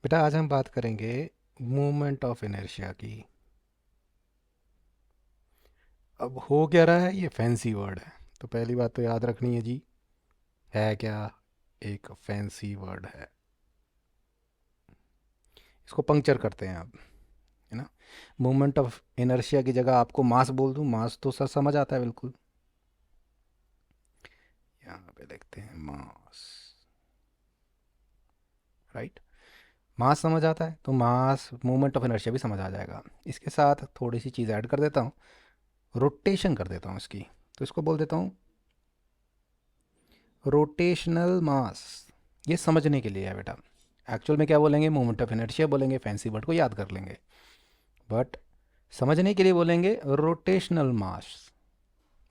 बेटा आज हम बात करेंगे मूवमेंट ऑफ इनर्शिया की। अब हो क्या रहा है, ये फैंसी वर्ड है, तो पहली बात तो याद रखनी है जी। है क्या? एक फैंसी वर्ड है। इसको पंक्चर करते हैं अब, है ना। मूवमेंट ऑफ इनर्शिया की जगह आपको मास बोल दूं, मास तो सर समझ आता है बिल्कुल। यहाँ पे लिखते हैं मास। राइट। मास समझ आता है तो मास मूवमेंट ऑफ इनर्शिया भी समझ आ जाएगा। इसके साथ थोड़ी सी चीज़ ऐड कर देता हूँ, रोटेशन कर देता हूँ इसकी। तो इसको बोल देता हूँ रोटेशनल मास। ये समझने के लिए है बेटा। एक्चुअल में क्या बोलेंगे, मोमेंट ऑफ इनर्शिया बोलेंगे, फैंसी वर्ड को याद कर लेंगे। बट समझने के लिए बोलेंगे रोटेशनल मास।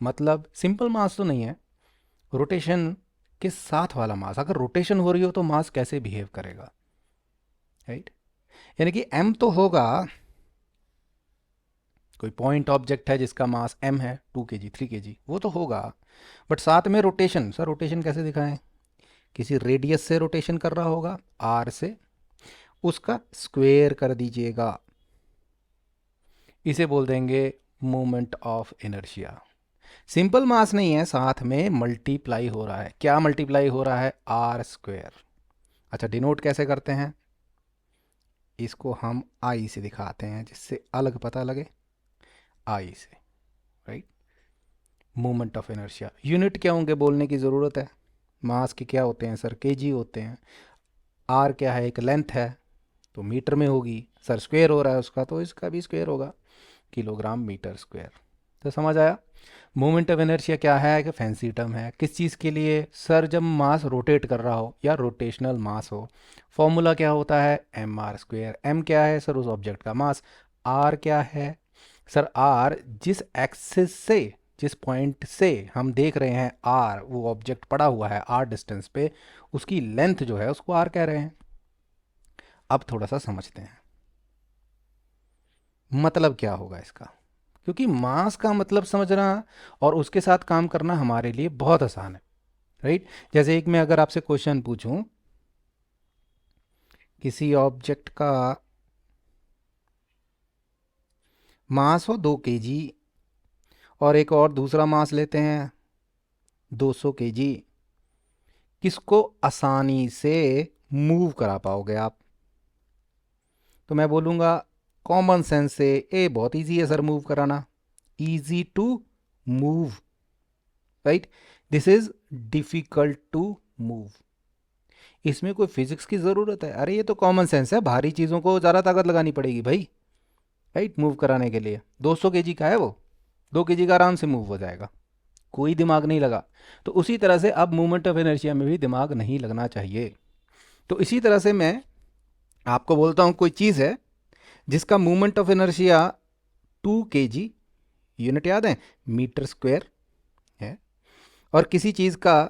मतलब सिंपल मास तो नहीं है, रोटेशन के साथ वाला मास। अगर रोटेशन हो रही हो तो मास कैसे बिहेव करेगा, राइट। यानी कि m तो होगा, कोई पॉइंट ऑब्जेक्ट है जिसका मास m है, 2 kg 3 kg, वो तो होगा। बट साथ में रोटेशन, सर रोटेशन कैसे दिखाएं? किसी रेडियस से रोटेशन कर रहा होगा, r से, उसका स्क्वेयर कर दीजिएगा। इसे बोल देंगे मोमेंट ऑफ इनर्शिया। सिंपल मास नहीं है, साथ में मल्टीप्लाई हो रहा है। क्या मल्टीप्लाई हो रहा है? Are square. अच्छा, डिनोट कैसे करते हैं? इसको हम आई से दिखाते हैं, जिससे अलग पता लगे। आई से, right. Moment of inertia unit क्या होंगे बोलने की ज़रूरत है। मास के क्या होते हैं सर? केजी होते हैं। आर क्या है? एक लेंथ है, तो मीटर में होगी। सर स्क्वेयर हो रहा है उसका, तो इसका भी स्क्वेयर होगा, किलोग्राम मीटर स्क्वेयर। तो समझ आया। मोमेंट ऑफ इनर्शिया क्या है? कि फैंसी टर्म है। किस चीज़ के लिए सर? जब मास रोटेट कर रहा हो या रोटेशनल मास हो। फॉर्मूला क्या होता है? M R square. एम क्या है सर? उस ऑब्जेक्ट का मास। आर क्या है सर? आर जिस एक्सिस से, जिस पॉइंट से हम देख रहे हैं आर, वो ऑब्जेक्ट पड़ा हुआ है आर डिस्टेंस पे, उसकी लेंथ जो है उसको आर कह रहे हैं। अब थोड़ा सा समझते हैं मतलब क्या होगा इसका। क्योंकि मास का मतलब समझना और उसके साथ काम करना हमारे लिए बहुत आसान है, राइट। जैसे एक मैं अगर आपसे क्वेश्चन पूछूं, किसी ऑब्जेक्ट का मास हो 2 kg, और एक और दूसरा मास लेते हैं 200 kg, किसको आसानी से मूव करा पाओगे आप? तो मैं बोलूँगा कॉमन सेंस से, ए बहुत इजी है सर मूव कराना, easy to move, right. This is difficult to move. इसमें कोई फिजिक्स की ज़रूरत है? अरे ये तो कॉमन सेंस है, भारी चीज़ों को ज़्यादा ताकत लगानी पड़ेगी भाई, राइट, मूव कराने के लिए। 200 kg का है वो, 2 kg का आराम से मूव हो जाएगा, कोई दिमाग नहीं लगा। तो उसी तरह से अब मूवमेंट ऑफ इनर्शिया में भी दिमाग नहीं लगना चाहिए। तो इसी तरह से मैं आपको बोलता हूँ, कोई चीज़ है जिसका movement of inertia 2 kg, unit याद है, मीटर स्क्वेयर है, और किसी चीज़ का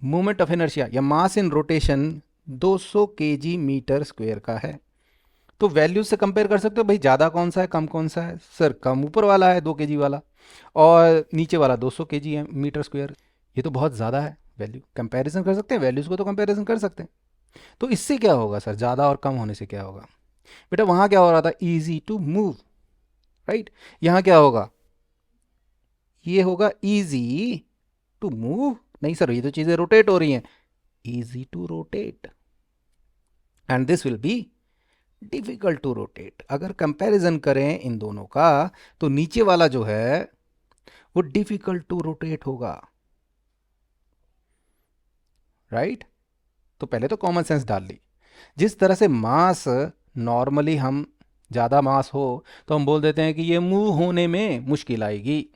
मूवमेंट ऑफ इनर्शिया या mass in rotation 200 kg metre square का है। तो वैल्यूज से कंपेयर कर सकते हो भाई, ज़्यादा कौन सा है कम कौन सा है? सर कम ऊपर वाला है, 2 kg वाला, और नीचे वाला 200 kg है मीटर स्क्वायर। ये तो बहुत ज़्यादा है। वैल्यू कंपैरिजन कर सकते हैं, वैल्यूज़ को तो कंपैरिजन कर सकते हैं। तो इससे क्या होगा सर? ज़्यादा और कम होने से क्या होगा? बेटा वहाँ क्या हो रहा था? Easy to move, right. यहाँ क्या होगा? ये होगा ईजी टू मूव। नहीं सर, ये तो चीज़ें रोटेट हो रही हैं, easy to rotate, and this will be difficult to rotate. अगर कंपैरिजन करें इन दोनों का, तो नीचे वाला जो है वो डिफिकल्ट टू रोटेट होगा, राइट। तो पहले तो कॉमन सेंस डाल ली। जिस तरह से मास, नॉर्मली हम, ज़्यादा मास हो तो हम बोल देते हैं कि ये मूव होने में मुश्किल आएगी।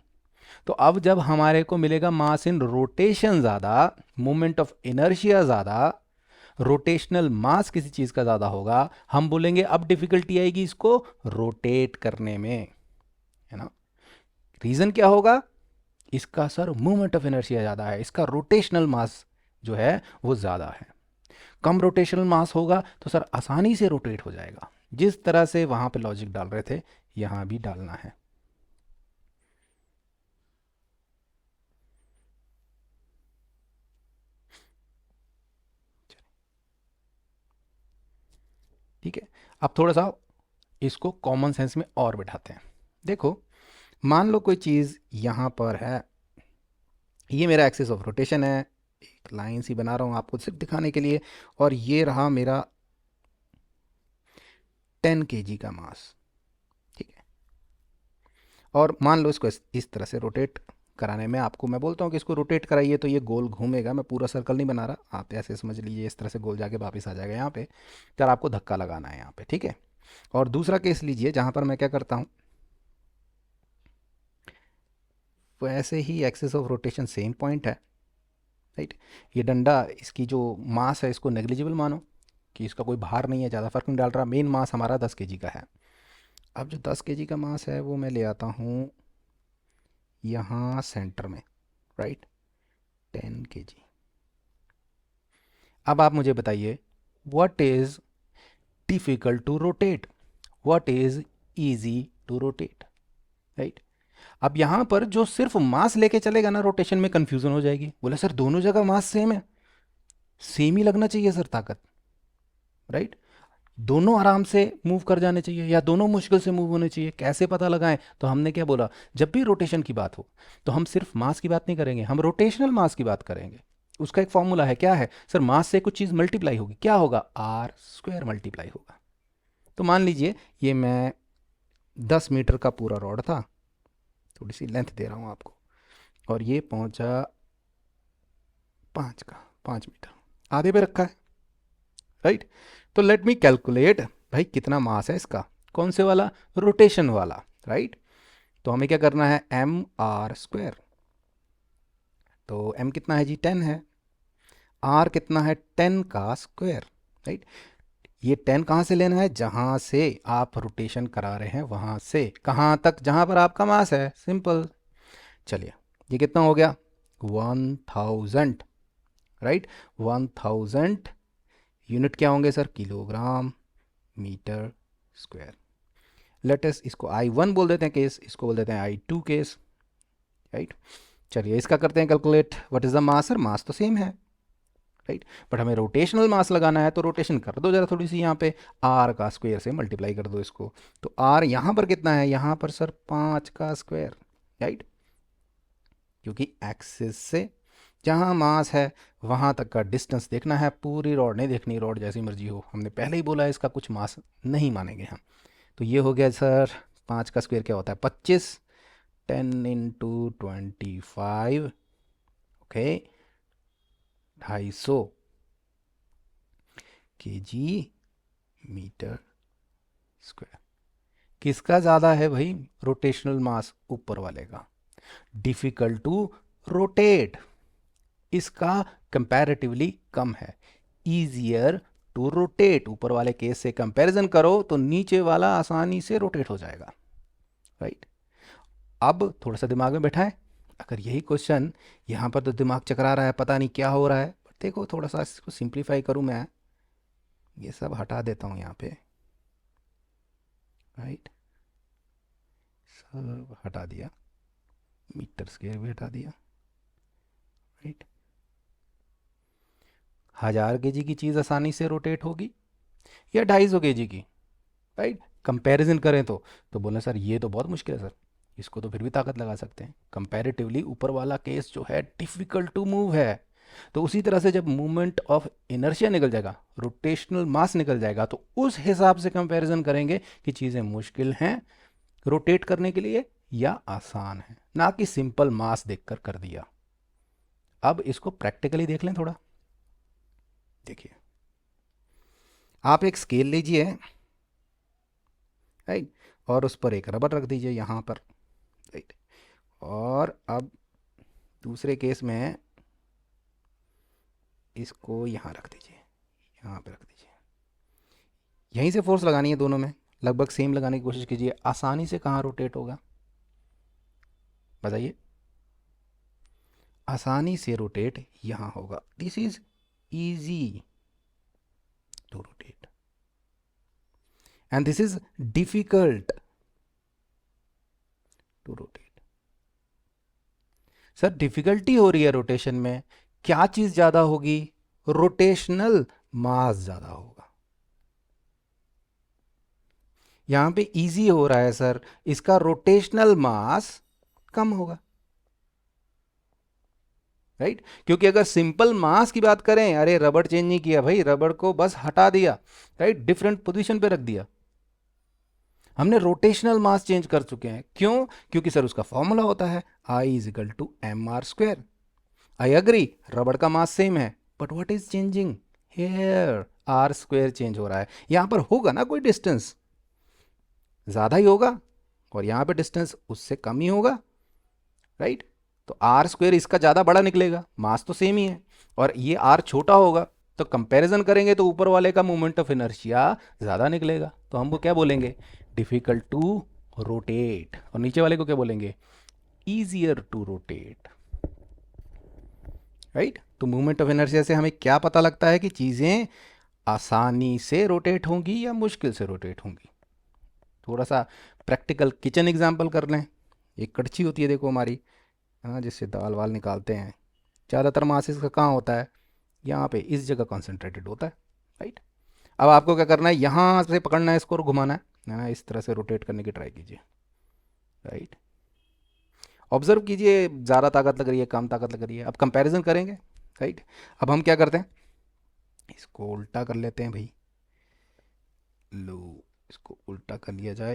तो अब जब हमारे को मिलेगा मास इन रोटेशन ज़्यादा, मोमेंट ऑफ इनर्शिया ज़्यादा, रोटेशनल मास किसी चीज़ का ज़्यादा होगा, हम बोलेंगे अब डिफिकल्टी आएगी इसको रोटेट करने में, है ना। रीज़न क्या होगा? इसका सर मूवमेंट ऑफ इनर्शिया ज़्यादा है, इसका रोटेशनल मास जो है वो ज़्यादा है। कम रोटेशनल मास होगा तो सर आसानी से रोटेट हो जाएगा। जिस तरह से वहाँ पे लॉजिक डाल रहे थे, यहाँ भी डालना है। ठीक है, अब थोड़ा सा इसको कॉमन सेंस में और बिठाते हैं। देखो, मान लो कोई चीज़ यहाँ पर है, ये मेरा एक्सिस ऑफ रोटेशन है, एक लाइन सी बना रहा हूँ आपको सिर्फ दिखाने के लिए, और ये रहा मेरा 10 kg का मास। ठीक है, और मान लो इसको इस तरह से रोटेट कराने में आपको मैं बोलता हूँ कि इसको रोटेट कराइए तो ये गोल घूमेगा। मैं पूरा सर्कल नहीं बना रहा, आप ऐसे समझ लीजिए, इस तरह से गोल जाके वापस आ जाएगा यहाँ पे। तो आपको धक्का लगाना है यहाँ पे, ठीक है। और दूसरा केस लीजिए जहाँ पर मैं क्या करता हूँ, वैसे ही axis of rotation same point है, राइट। ये डंडा, इसकी जो मास है इसको नेग्लिजिबल मानो कि इसका कोई भार नहीं है, ज़्यादा फर्क नहीं डाल रहा। मेन मास हमारा 10 kg का है। अब जो 10 kg का मास है वो मैं ले आता हूँ यहाँ सेंटर में, राइट, 10 kg। अब आप मुझे बताइए, what is difficult to rotate, what is easy to rotate, right. अब यहाँ पर जो सिर्फ मास लेके चलेगा ना, रोटेशन में कंफ्यूजन हो जाएगी। बोला सर दोनों जगह मास सेम है, सेम ही लगना चाहिए सर ताकत, राइट। दोनों आराम से मूव कर जाने चाहिए या दोनों मुश्किल से मूव होने चाहिए, कैसे पता लगाएं? तो हमने क्या बोला, जब भी रोटेशन की बात हो तो हम सिर्फ मास की बात नहीं करेंगे, हम रोटेशनल मास की बात करेंगे। उसका एक फॉर्मूला है, क्या है सर? मास से कुछ चीज़ मल्टीप्लाई होगी, क्या होगा? आर स्क्वायर मल्टीप्लाई होगा। तो मान लीजिए ये मैं 10 मीटर का पूरा रॉड था, थोड़ी सी लेंथ दे रहा हूँ आपको, और ये पहुँचा 5 मीटर, आधे पे रखा है, राइट। तो लेट मी कैलकुलेट, भाई कितना मास है इसका, कौन से वाला? रोटेशन वाला, राइट। तो हमें क्या करना है, एम आर स्क्वायर। तो एम कितना है जी? 10 है। आर कितना है? 10 का स्क्वायर, राइट। ये 10 कहाँ से लेना है? जहाँ से आप रोटेशन करा रहे हैं वहाँ से, कहाँ तक? जहाँ पर आपका मास है, सिंपल। चलिए, ये कितना हो गया? 1000, राइट। 1000 यूनिट क्या होंगे sir? Kilogram metre square. Latest इसको I1 बोल देते हैं केस, इसको बोल देते हैं I2 केस, राइट। चलिए इसका करते हैं calculate, what is the mass? Sir mass तो सेम है, राइट, बट हमें रोटेशनल मास लगाना है, तो रोटेशन कर दो जरा थोड़ी सी, यहाँ पे आर का स्क्वायर से मल्टीप्लाई कर दो इसको। तो आर यहाँ पर कितना है? यहाँ पर सर 5 का स्क्वायर, राइट, क्योंकि एक्सिस से जहाँ मास है वहाँ तक का डिस्टेंस देखना है, पूरी रॉड नहीं देखनी, रॉड जैसी मर्जी हो। हमने पहले ही बोला है इसका कुछ मास नहीं मानेंगे हम। तो ये हो गया सर, 5 का स्क्वायर क्या होता है? 25, 10 into 25, okay, 250 kg metre square. किसका ज़्यादा है भाई? रोटेशनल मास ऊपर वाले का। डिफ़िकल्ट टू रोटेट, इसका कंपैरेटिवली कम है। ईजियर टू रोटेट, ऊपर वाले केस से कंपैरिजन करो तो नीचे वाला आसानी से रोटेट हो जाएगा, राइट। अब थोड़ा सा दिमाग में बैठाएं, अगर यही क्वेश्चन यहाँ पर, तो दिमाग चकरा रहा है, पता नहीं क्या हो रहा है, बट देखो थोड़ा सा इसको सिंप्लीफाई करूँ मैं, ये सब हटा देता हूँ यहाँ पे, राइट, सब हटा दिया, मीटर स्क्वायर भी हटा दिया, राइट। 1000 kg की चीज़ आसानी से रोटेट होगी या 250 kg की, राइट। कंपैरिजन करें तो बोले सर ये तो बहुत मुश्किल है सर, इसको तो फिर भी ताकत लगा सकते हैं। कंपैरेटिवली ऊपर वाला केस जो है डिफ़िकल्ट टू मूव है। तो उसी तरह से जब मूवमेंट ऑफ इनर्शिया निकल जाएगा, रोटेशनल मास निकल जाएगा, तो उस हिसाब से कंपैरिजन करेंगे कि चीज़ें मुश्किल हैं रोटेट करने के लिए या आसान है, ना कि सिंपल मास देखकर कर दिया। अब इसको प्रैक्टिकली देख लें थोड़ा। देखिए, आप एक स्केल लीजिए, राइट, और उस पर एक रबर रख दीजिए यहाँ पर, राइट। और अब दूसरे केस में इसको यहाँ रख दीजिए, यहाँ पे रख दीजिए। यहीं से फोर्स लगानी है दोनों में, लगभग सेम लगाने की कोशिश कीजिए। आसानी से कहाँ रोटेट होगा बताइए? आसानी से रोटेट यहाँ होगा। This is easy to rotate and this is difficult to rotate. Sir difficulty हो रही है रोटेशन में, क्या चीज ज्यादा होगी? रोटेशनल मास ज्यादा होगा। यहाँ पे इजी हो रहा है सर, इसका रोटेशनल मास कम होगा, राइट। क्योंकि अगर सिंपल मास की बात करें, अरे रबड़ चेंज नहीं किया भाई, रबड़ को बस हटा दिया, राइट, डिफरेंट पोजीशन पे रख दिया। हमने रोटेशनल मास चेंज कर चुके हैं, क्यों? क्योंकि सर उसका फॉर्मूला होता है I is equal to M R square. I agree, रबड़ का मास सेम है, but what is changing here? R square change हो रहा है। यहां पर होगा ना कोई डिस्टेंस ज़्यादा ही होगा, और यहाँ पे डिस्टेंस उससे कम ही होगा, राइट। तो आर स्क्वायर इसका ज़्यादा बड़ा निकलेगा, मास तो सेम ही है, और ये आर छोटा होगा, तो कंपैरिजन करेंगे तो ऊपर वाले का मोमेंट ऑफ इनर्शिया ज़्यादा निकलेगा, तो हम वो क्या बोलेंगे? Difficult to rotate. और नीचे वाले को क्या बोलेंगे? Easier to rotate, right. तो मूवमेंट ऑफ इनर्शिया से हमें क्या पता लगता है कि चीज़ें आसानी से रोटेट होंगी या मुश्किल से रोटेट होंगी। थोड़ा सा प्रैक्टिकल किचन एग्जाम्पल कर लें। एक कड़छी होती है देखो हमारी, हाँ, जिससे दाल वाल निकालते हैं। ज़्यादातर मास इसका कहाँ होता है? यहाँ पे इस जगह कॉन्सेंट्रेटेड होता है, राइट। अब आपको क्या करना है? यहाँ से पकड़ना है इसको और घुमाना है ना, इस तरह से रोटेट करने की ट्राई कीजिए, राइट। ऑब्जर्व कीजिए, ज़्यादा ताकत लग रही है, कम ताकत लग रही है। अब कंपैरिजन करेंगे, राइट। अब हम क्या करते हैं, इसको उल्टा कर लेते हैं भाई, लो, इसको उल्टा कर लिया जाए,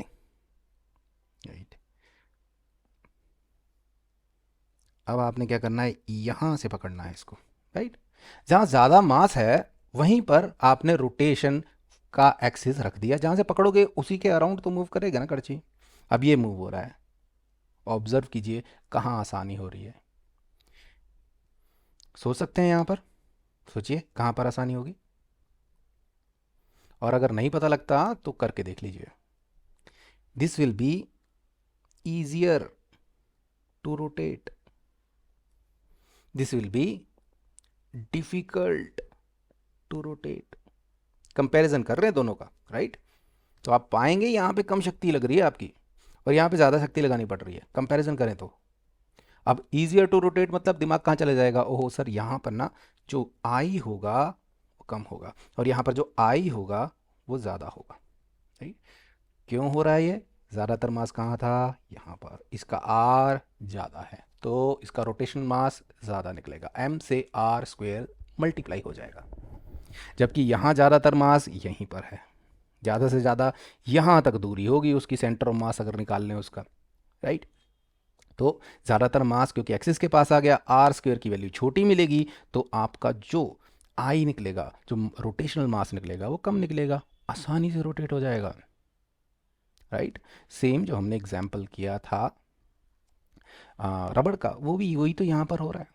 राइट। अब आपने क्या करना है? यहाँ से पकड़ना है इसको, राइट। जहाँ ज़्यादा मास है वहीं पर आपने रोटेशन का एक्सिस रख दिया, जहाँ से पकड़ोगे उसी के अराउंड तो मूव करेगा ना कड़छी। अब ये मूव हो रहा है, ऑब्जर्व कीजिए कहाँ आसानी हो रही है। सोच सकते हैं यहाँ पर, सोचिए कहाँ पर आसानी होगी, और अगर नहीं पता लगता तो करके देख लीजिए। This will be easier to rotate, this will be difficult to rotate. Comparison कर रहे हैं दोनों का, राइट। तो आप पाएंगे यहाँ पे कम शक्ति लग रही है आपकी, और यहाँ पे ज़्यादा शक्ति लगानी पड़ रही है, कंपैरिजन करें तो। अब ईजियर टू रोटेट मतलब दिमाग कहाँ चले जाएगा? ओहो सर, यहाँ पर ना जो आई होगा वो कम होगा, और यहाँ पर जो आई होगा वो ज़्यादा होगा, राइट। क्यों हो रहा है ये? ज़्यादातर मास कहाँ था? यहाँ पर। इसका आर ज़्यादा है तो इसका रोटेशन मास ज़्यादा निकलेगा, एम से आर स्क्वेयर मल्टीप्लाई हो जाएगा। जबकि यहाँ ज़्यादातर मास यहीं पर है, ज़्यादा से ज़्यादा यहाँ तक दूरी होगी उसकी, सेंटर ऑफ मास अगर निकाल लें उसका, राइट। तो ज़्यादातर मास क्योंकि एक्सिस के पास आ गया, आर स्क्वेयर की वैल्यू छोटी मिलेगी, तो आपका जो आई निकलेगा, जो रोटेशनल मास निकलेगा वो कम निकलेगा, आसानी से रोटेट हो जाएगा, राइट। सेम जो हमने एग्जाम्पल किया था रबड़ का, वो भी वही तो यहाँ पर हो रहा है,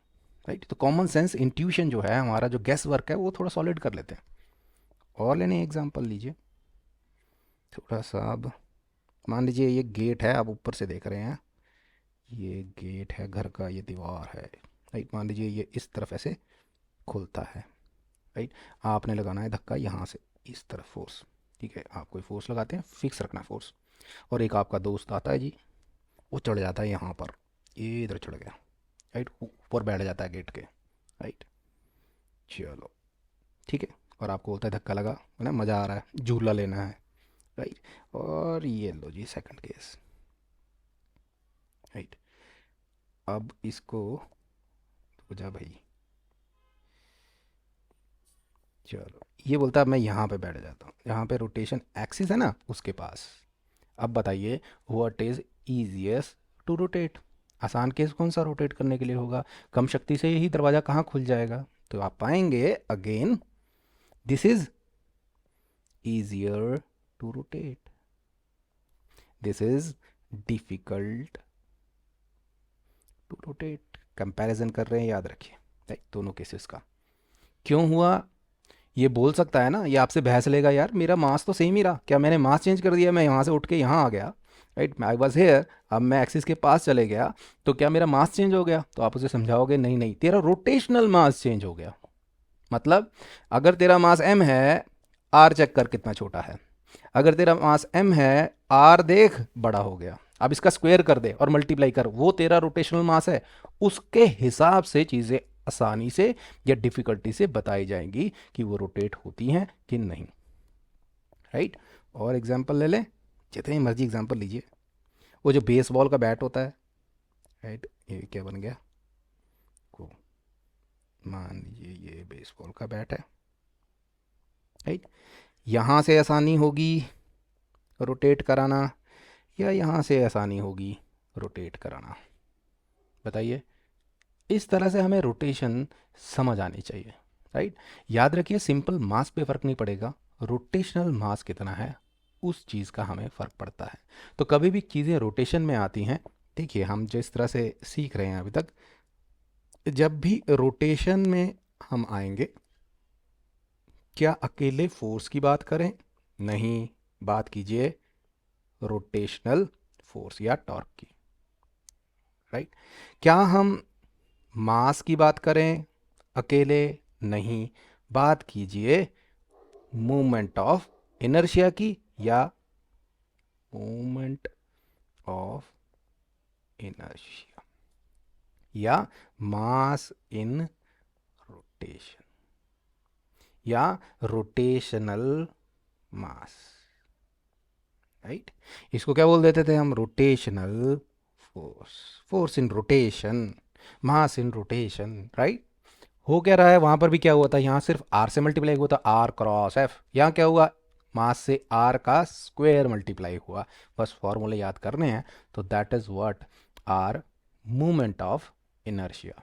राइट। तो कॉमन सेंस इंट्यूशन जो है हमारा, जो गेस वर्क है, वो थोड़ा सॉलिड कर लेते हैं। और लेने एग्जाम्पल लीजिए थोड़ा सा। अब मान लीजिए ये गेट है, आप ऊपर से देख रहे हैं, ये गेट है घर का, ये दीवार है, राइट। मान लीजिए ये इस तरफ ऐसे खुलता है, राइट। आपने लगाना है धक्का यहाँ से इस तरफ, फोर्स, ठीक है। आप कोई फोर्स लगाते हैं, फिक्स रखना फोर्स, और एक आपका दोस्त आता है जी, वो चढ़ जाता है यहाँ पर, ये इधर चढ़ गया, राइट, ऊपर बैठ जाता है गेट के, राइट। चलो ठीक है, और आपको बोलता है धक्का लगा, है ना, मज़ा आ रहा है, झूला लेना है, राइट। और ये लो जी सेकंड केस, राइट। अब इसको हो जा भाई, चलो, ये बोलता है मैं यहाँ पे बैठ जाता हूँ, यहाँ पे रोटेशन एक्सिस है ना उसके पास। अब बताइए what is easiest to rotate? आसान केस कौन सा रोटेट करने के लिए होगा? कम शक्ति से ही दरवाज़ा कहाँ खुल जाएगा? तो आप पाएंगे again this is easier to rotate, this is difficult to rotate. Comparison कर रहे हैं, याद रखिए, राइट, दोनों केसेस का। क्यों हुआ? ये बोल सकता है ना, ये आपसे बहस लेगा, यार मेरा मास तो सेम ही रहा, क्या मैंने मास चेंज कर दिया, मैं यहाँ से उठ के यहाँ आ गया, राइट, आई वॉज हेयर, अब मैं एक्सिस के पास चले गया, तो क्या मेरा मास चेंज हो गया? तो आप उसे समझाओगे नहीं नहीं, तेरा रोटेशनल मास चेंज हो गया। मतलब अगर तेरा मास m है, r चेक कर कितना छोटा है, अगर तेरा मास m है, r देख बड़ा हो गया, अब इसका स्क्वायर कर दे और मल्टीप्लाई कर, वो तेरा रोटेशनल मास है, उसके हिसाब से चीज़ें आसानी से या डिफ़िकल्टी से बताई जाएंगी कि वो रोटेट होती हैं कि नहीं, राइट। और एग्जांपल ले लें, जितनी मर्जी एग्जांपल लीजिए। वो जो बेसबॉल का बैट होता है, राइट, ये क्या बन गया, को मान लीजिए ये बेसबॉल का बैट है, राइट। यहाँ से आसानी होगी रोटेट कराना या यहाँ से आसानी होगी रोटेट कराना, बताइए। इस तरह से हमें रोटेशन समझ आनी चाहिए, राइट। याद रखिए सिंपल मास पे फ़र्क नहीं पड़ेगा, रोटेशनल मास कितना है उस चीज़ का हमें फ़र्क पड़ता है। तो कभी भी चीज़ें रोटेशन में आती हैं, देखिए हम जिस तरह से सीख रहे हैं अभी तक, जब भी रोटेशन में हम आएंगे, क्या अकेले फोर्स की बात करें, नहीं, बात कीजिए रोटेशनल फोर्स या टॉर्क की, राइट। क्या हम मास की बात करें अकेले, नहीं, बात कीजिए मूवमेंट ऑफ इनर्शिया की या मूवमेंट ऑफ इनर्शिया या मास इन रोटेशन या रोटेशनल मास, राइट। इसको क्या बोल देते थे हम, rotational force, force in rotation, mass in rotation, right. हो क्या रहा है, वहां पर भी क्या हुआ था, यहाँ सिर्फ आर से मल्टीप्लाई हुआ था, आर क्रॉस एफ। यहाँ क्या हुआ, मास से आर का स्क्वायर मल्टीप्लाई हुआ। बस फॉर्मूले याद करने हैं। तो that is what are movement of inertia.